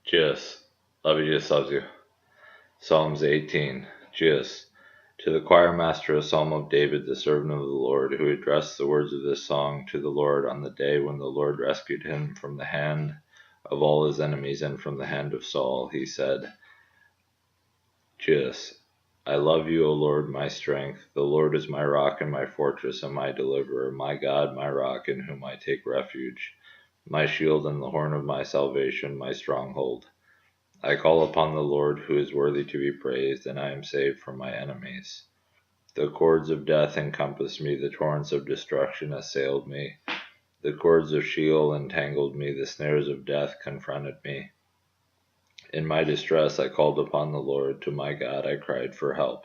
Jesus. Love you, Jesus loves you. Psalms 18. Jesus. To the choir master, a psalm of David, the servant of the Lord, who addressed the words of this song to the Lord on the day when the Lord rescued him from the hand of all his enemies and from the hand of Saul. He said, Jesus. I love you, O Lord, my strength. The Lord is my rock and my fortress and my deliverer, my God, my rock, in whom I take refuge, my shield and the horn of my salvation, my stronghold. I call upon the Lord, who is worthy to be praised, and I am saved from my enemies. The cords of death encompassed me, the torrents of destruction assailed me. The cords of Sheol entangled me, the snares of death confronted me. In my distress I called upon the Lord, to my God I cried for help.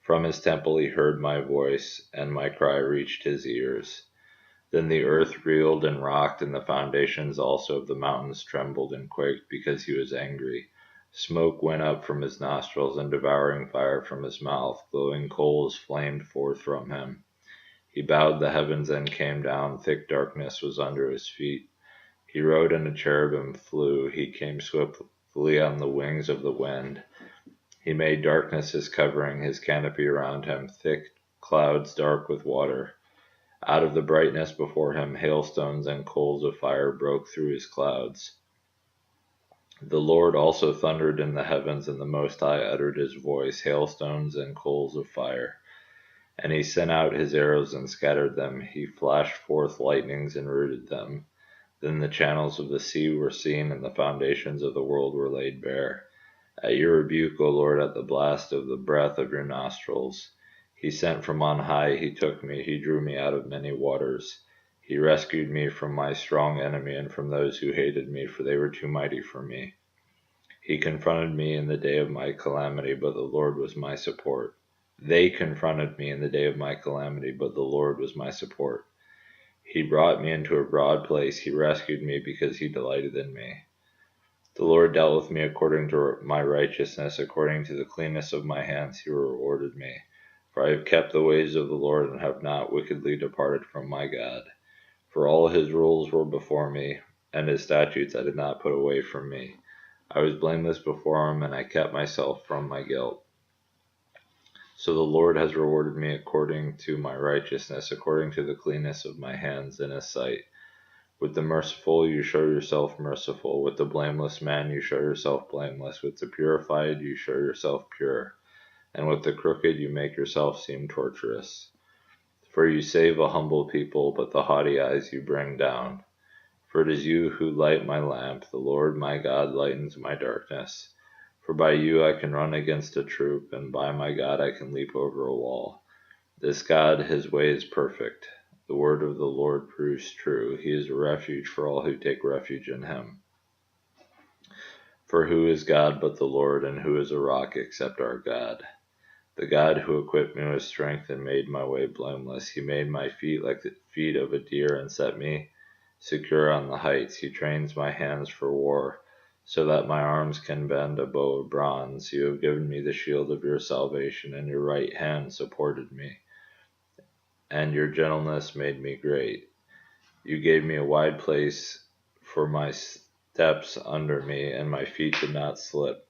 From his temple he heard my voice, and my cry reached his ears. Then the earth reeled and rocked, and the foundations also of the mountains trembled and quaked, because he was angry. Smoke went up from his nostrils, and devouring fire from his mouth. Glowing coals flamed forth from him. He bowed the heavens and came down. Thick darkness was under his feet. He rode, and a cherubim flew. He came swiftly on the wings of the wind. He made darkness his covering, his canopy around him, thick clouds dark with water. Out of the brightness before him, hailstones and coals of fire broke through his clouds. The Lord also thundered in the heavens, and the Most High uttered his voice, hailstones and coals of fire. And he sent out his arrows and scattered them. He flashed forth lightnings and rooted them. Then the channels of the sea were seen, and the foundations of the world were laid bare. At your rebuke, O Lord, at the blast of the breath of your nostrils. He sent from on high, he took me, he drew me out of many waters. He rescued me from my strong enemy and from those who hated me, for they were too mighty for me. He confronted me in the day of my calamity, but the Lord was my support. They confronted me in the day of my calamity, but the Lord was my support. He brought me into a broad place, he rescued me because he delighted in me. The Lord dealt with me according to my righteousness, according to the cleanness of my hands he rewarded me. For I have kept the ways of the Lord and have not wickedly departed from my God. For all his rules were before me, and his statutes I did not put away from me. I was blameless before him, and I kept myself from my guilt. So the Lord has rewarded me according to my righteousness, according to the cleanness of my hands in his sight. With the merciful you show yourself merciful. With the blameless man you show yourself blameless. With the purified you show yourself pure. And with the crooked you make yourself seem tortuous. For you save a humble people, but the haughty eyes you bring down. For it is you who light my lamp. The Lord my God lightens my darkness. For by you I can run against a troop, and by my God I can leap over a wall. This God, his way is perfect. The word of the Lord proves true. He is a refuge for all who take refuge in him. For who is God but the Lord, and who is a rock except our God? The God who equipped me with strength and made my way blameless. He made my feet like the feet of a deer and set me secure on the heights. He trains my hands for war, so that my arms can bend a bow of bronze. You have given me the shield of your salvation, and your right hand supported me. And your gentleness made me great. You gave me a wide place for my steps under me, and my feet did not slip.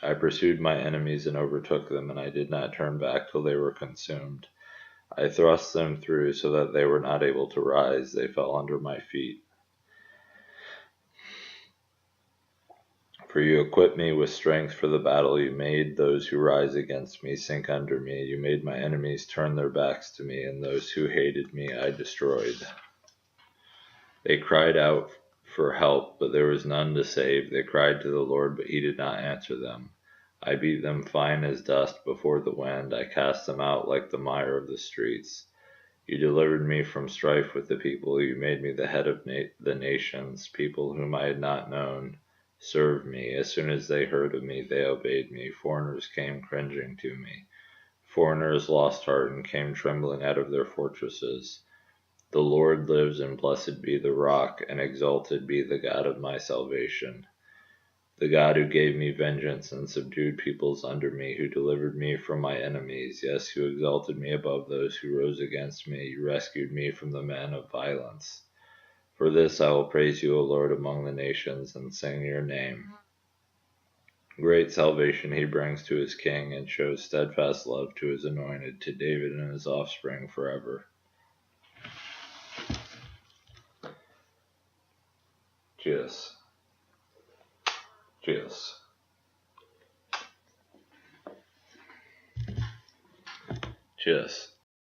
I pursued my enemies and overtook them, and I did not turn back till they were consumed. I thrust them through so that they were not able to rise. They fell under my feet. For you equipped me with strength for the battle. You made those who rise against me sink under me. You made my enemies turn their backs to me, and those who hated me I destroyed. They cried out for help, but there was none to save. They cried to the Lord, but he did not answer them. I beat them fine as dust before the wind. I cast them out like the mire of the streets. You delivered me from strife with the people. You made me the head of the nations. People whom I had not known served me. As soon as they heard of me, they obeyed me. Foreigners came cringing to me. Foreigners lost heart and came trembling out of their fortresses. The Lord lives, and blessed be the rock, and exalted be the God of my salvation. The God who gave me vengeance and subdued peoples under me, who delivered me from my enemies, yes, who exalted me above those who rose against me. You rescued me from the men of violence. For this I will praise you, O Lord, among the nations, and sing your name. Great salvation he brings to his king, and shows steadfast love to his anointed, to David and his offspring forever. Cheers. Cheers. Cheers.